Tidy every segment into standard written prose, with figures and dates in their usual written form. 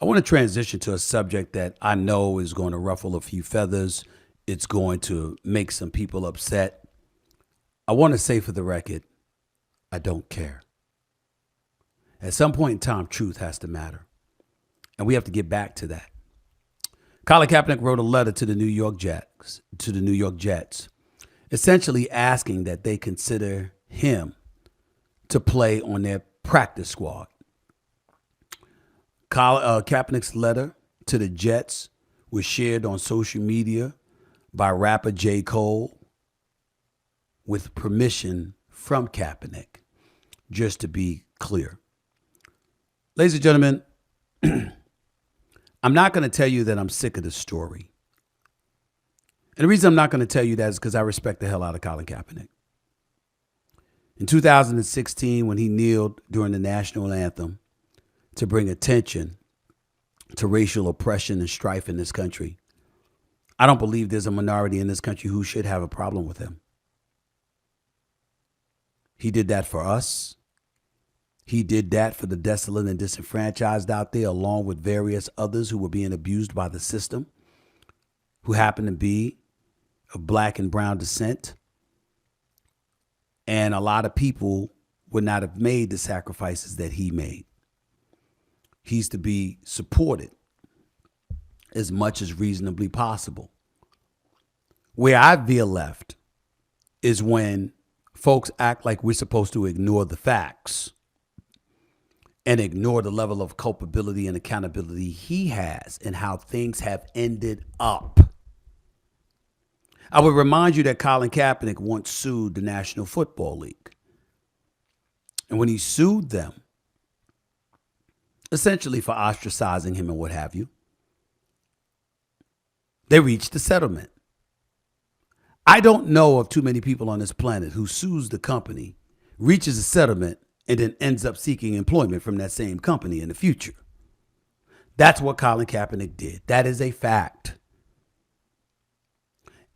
I want to transition to a subject that I know is going to ruffle a few feathers. It's going to make some people upset. I want to say for the record, I don't care. At some point in time, truth has to matter. And we have to get back to that. Colin Kaepernick wrote a letter to the New York Jets, essentially asking that they consider him to play on their practice squad. Kaepernick's letter to the Jets was shared on social media by rapper J. Cole with permission from Kaepernick, just to be clear. Ladies and gentlemen, I'm not going to tell you that I'm sick of the story. And the reason I'm not going to tell you that is because I respect the hell out of Colin Kaepernick. In 2016, when he kneeled during the national anthem to bring attention to racial oppression and strife in this country, I don't believe there's a minority in this country who should have a problem with him. He did that for us. He did that for the desolate and disenfranchised out there, along with various others who were being abused by the system, who happened to be of black and brown descent. And a lot of people would not have made the sacrifices that he made. He's to be supported as much as reasonably possible. Where I veer left is when folks act like we're supposed to ignore the facts and ignore the level of culpability and accountability he has and how things have ended up. I would remind you that Colin Kaepernick once sued the National Football League. And when he sued them, essentially for ostracizing him and what have you, they reached a settlement. I don't know of too many people on this planet who sues the company, reaches a settlement, and then ends up seeking employment from that same company in the future. That's what Colin Kaepernick did. That is a fact.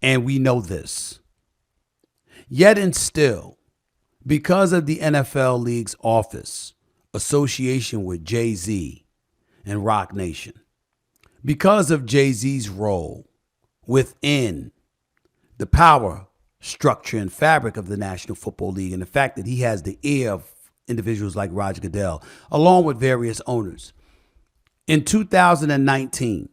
And we know this. Yet and still, because of the NFL League's office, association with Jay-Z and Rock Nation, because of Jay-Z's role within the power structure and fabric of the National Football League, and the fact that he has the ear of individuals like Roger Goodell, along with various owners. In 2019,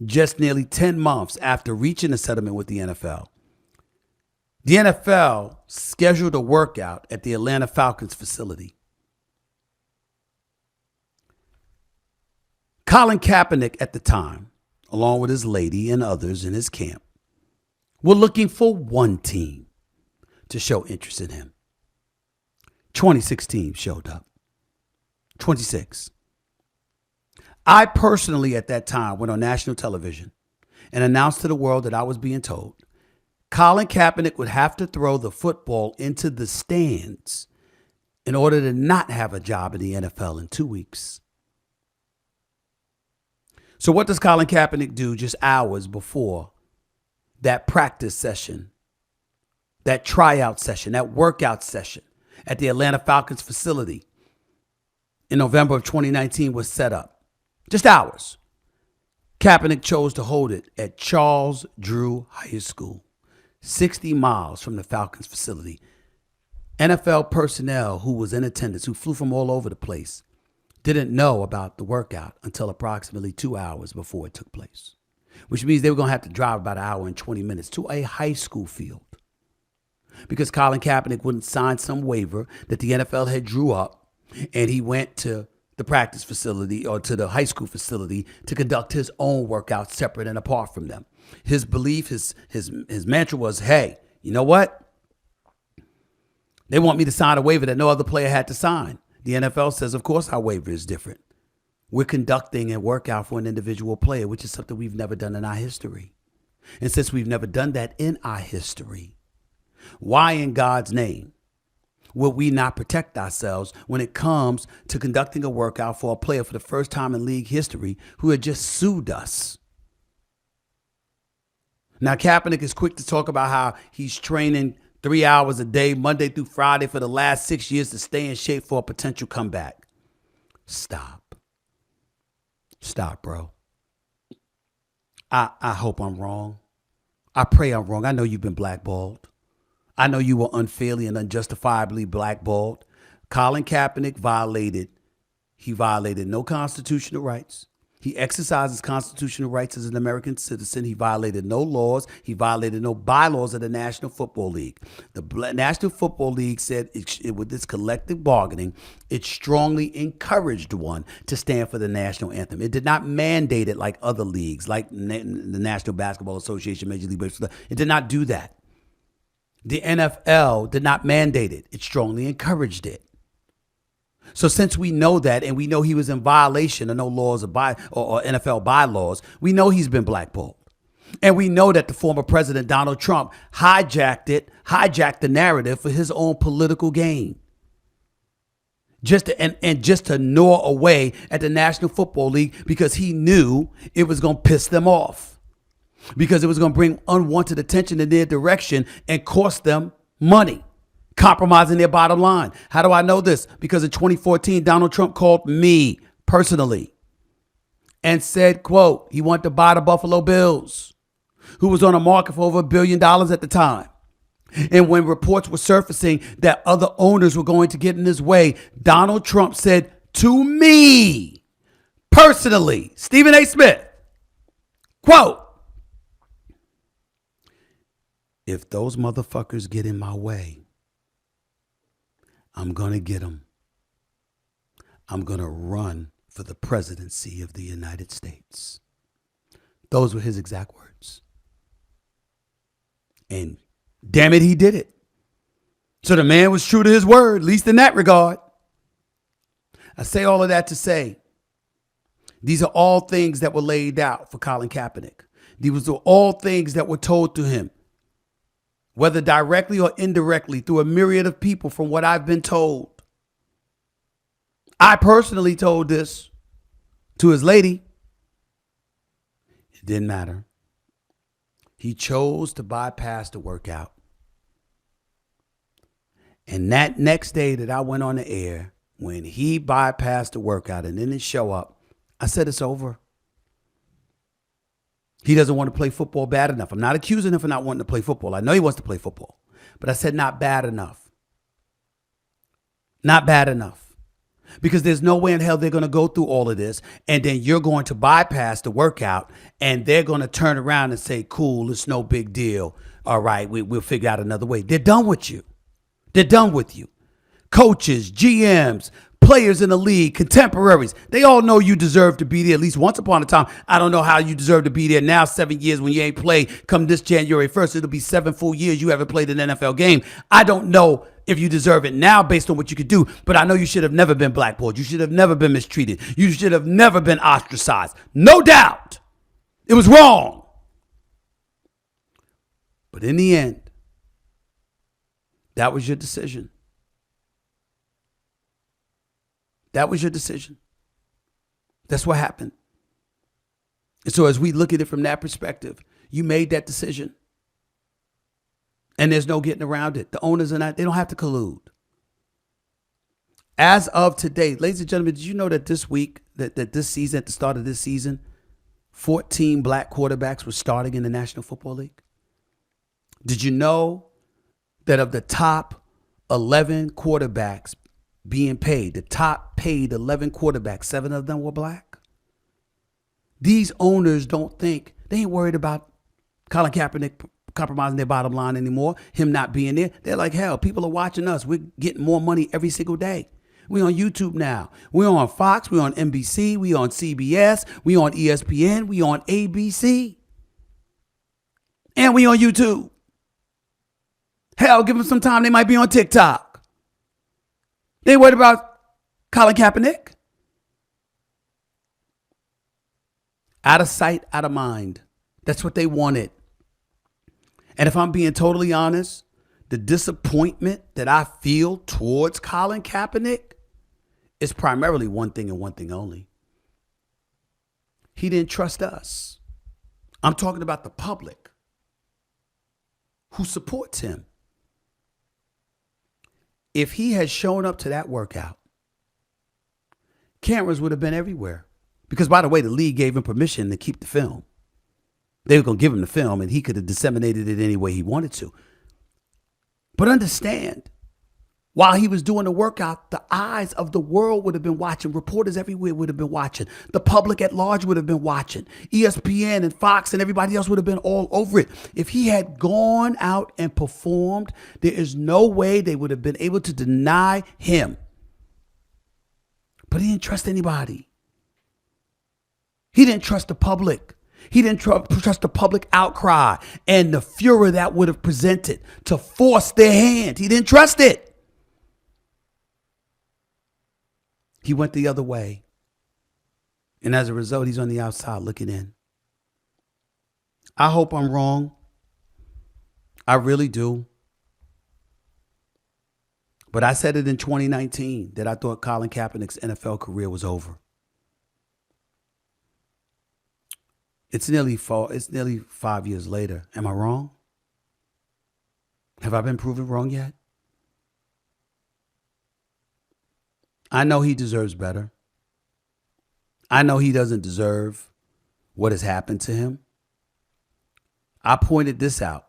just nearly 10 months after reaching a settlement with the NFL scheduled a workout at the Atlanta Falcons facility. Colin Kaepernick at the time, along with his lady and others in his camp, were looking for one team to show interest in him. 26 teams showed up. 26. I personally, at that time, went on national television and announced to the world that I was being told Colin Kaepernick would have to throw the football into the stands in order to not have a job in the NFL in 2 weeks. So what does Colin Kaepernick do just hours before that practice session, that tryout session, that workout session at the Atlanta Falcons facility in November of 2019 was set up? Just hours. Kaepernick chose to hold it at Charles Drew High School, 60 miles from the Falcons facility. NFL personnel who was in attendance, who flew from all over the place, didn't know about the workout until approximately 2 hours before it took place, which means they were going to have to drive about an hour and 20 minutes to a high school field because Colin Kaepernick wouldn't sign some waiver that the NFL had drew up, and he went to the practice facility or to the high school facility to conduct his own workout separate and apart from them. His belief, his mantra was, hey, you know what? They want me to sign a waiver that no other player had to sign. The NFL says, of course, our waiver is different. We're conducting a workout for an individual player, which is something we've never done in our history. And since we've never done that in our history, why in God's name will we not protect ourselves when it comes to conducting a workout for a player for the first time in league history who had just sued us? Now, Kaepernick is quick to talk about how he's training 3 hours a day, Monday through Friday for the last 6 years to stay in shape for a potential comeback. Stop. Stop, bro. I hope I'm wrong. I pray I'm wrong. I know you've been blackballed. I know you were unfairly and unjustifiably blackballed. Colin Kaepernick violated no constitutional rights. He exercised his constitutional rights as an American citizen. He violated no laws. He violated no bylaws of the National Football League. The National Football League said with its collective bargaining, it strongly encouraged one to stand for the national anthem. It did not mandate it like other leagues, like the National Basketball Association, Major League Baseball. It did not do that. The NFL did not mandate it. It strongly encouraged it. So since we know that, and we know he was in violation of no laws or NFL bylaws, we know he's been blackballed. And we know that the former president, Donald Trump, hijacked the narrative for his own political gain. Just to gnaw away at the National Football League because he knew it was going to piss them off. Because it was going to bring unwanted attention in their direction and cost them money, compromising their bottom line. How do I know this? Because in 2014, Donald Trump called me personally and said, quote, he wanted to buy the Buffalo Bills, who was on the market for over $1 billion at the time. And when reports were surfacing that other owners were going to get in his way, Donald Trump said to me personally, Stephen A. Smith, quote, if those motherfuckers get in my way, I'm going to get them. I'm going to run for the presidency of the United States. Those were his exact words. And damn it, he did it. So the man was true to his word, at least in that regard. I say all of that to say, these are all things that were laid out for Colin Kaepernick. These were all things that were told to him, whether directly or indirectly, through a myriad of people from what I've been told. I personally told this to his lady. It didn't matter. He chose to bypass the workout. And that next day that I went on the air, when he bypassed the workout and didn't show up, I said, it's over. He doesn't want to play football bad enough. I'm not accusing him for not wanting to play football. I know he wants to play football. But I said not bad enough. Not bad enough. Because there's no way in hell they're going to go through all of this, and then you're going to bypass the workout, and they're going to turn around and say, cool, it's no big deal. All right, we'll figure out another way. They're done with you. They're done with you. Coaches, GMs, players in the league, contemporaries, they all know you deserve to be there at least once upon a time. I don't know how you deserve to be there now, 7 years when you ain't played. Come this January 1st, it'll be 7 full years you haven't played an NFL game. I don't know if you deserve it now based on what you could do, but I know you should have never been blackballed. You should have never been mistreated. You should have never been ostracized. No doubt. It was wrong. But in the end, that was your decision. That was your decision. That's what happened. And so as we look at it from that perspective, you made that decision. And there's no getting around it. The owners are not, they don't have to collude. As of today, ladies and gentlemen, did you know that this week, that this season, at the start of this season, 14 black quarterbacks were starting in the National Football League? Did you know that of the top 11 quarterbacks being paid, the top paid 11 quarterbacks, 7 of them were black? These owners don't think, they ain't worried about Colin Kaepernick compromising their bottom line anymore, him not being there. They're like, hell, people are watching us. We're getting more money every single day. We on YouTube now. We on Fox. We on NBC. We on CBS. We on ESPN. We on ABC. And we on YouTube. Hell, give them some time. They might be on TikTok. They worried about Colin Kaepernick. Out of sight, out of mind. That's what they wanted. And if I'm being totally honest, the disappointment that I feel towards Colin Kaepernick is primarily one thing and one thing only. He didn't trust us. I'm talking about the public who supports him. If he had shown up to that workout, cameras would have been everywhere. Because, by the way, the league gave him permission to keep the film. They were going to give him the film, and he could have disseminated it any way he wanted to. But understand, while he was doing the workout, the eyes of the world would have been watching. Reporters everywhere would have been watching. The public at large would have been watching. ESPN and Fox and everybody else would have been all over it. If he had gone out and performed, there is no way they would have been able to deny him. But he didn't trust anybody. He didn't trust the public. He didn't trust the public outcry and the furor that would have presented to force their hand. He didn't trust it. He went the other way. And as a result, he's on the outside looking in. I hope I'm wrong. I really do. But I said it in 2019 that I thought Colin Kaepernick's NFL career was over. It's nearly 5 years later. Am I wrong? Have I been proven wrong yet? I know he deserves better. I know he doesn't deserve what has happened to him. I pointed this out.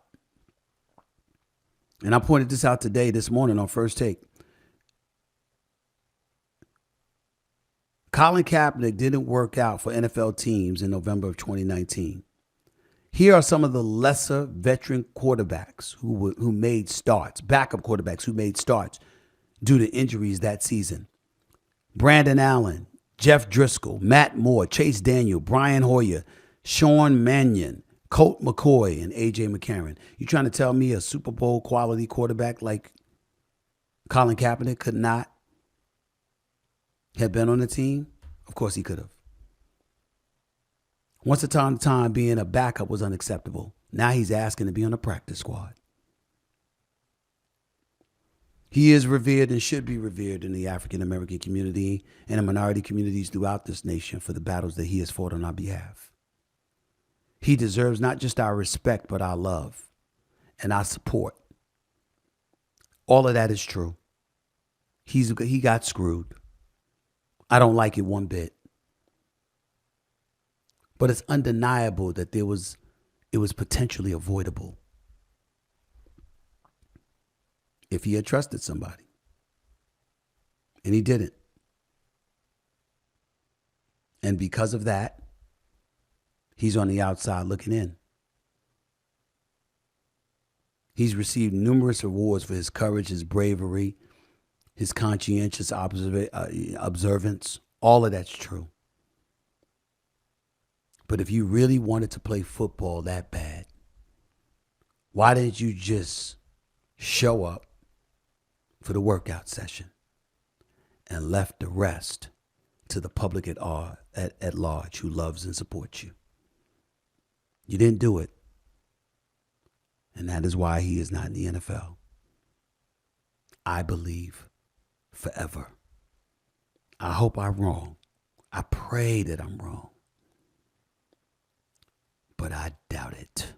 And I pointed this out today, this morning on First Take. Colin Kaepernick didn't work out for NFL teams in November of 2019. Here are some of the lesser veteran quarterbacks who made starts, backup quarterbacks who made starts due to injuries that season. Brandon Allen, Jeff Driscoll, Matt Moore, Chase Daniel, Brian Hoyer, Sean Mannion, Colt McCoy, and A.J. McCarron. You trying to tell me a Super Bowl quality quarterback like Colin Kaepernick could not have been on the team? Of course he could have. Once upon a time, being a backup was unacceptable. Now he's asking to be on a practice squad. He is revered and should be revered in the African-American community and the minority communities throughout this nation for the battles that he has fought on our behalf. He deserves not just our respect, but our love and our support. All of that is true. He got screwed. I don't like it one bit. But it's undeniable that it was potentially avoidable if he had trusted somebody. And he didn't. And because of that, he's on the outside looking in. He's received numerous awards for his courage, his bravery, his conscientious observance. All of that's true. But if you really wanted to play football that bad, why didn't you just show up for the workout session and left the rest to the public at large who loves and supports you? You didn't do it. And that is why he is not in the NFL. I believe forever. I hope I'm wrong. I pray that I'm wrong. But I doubt it.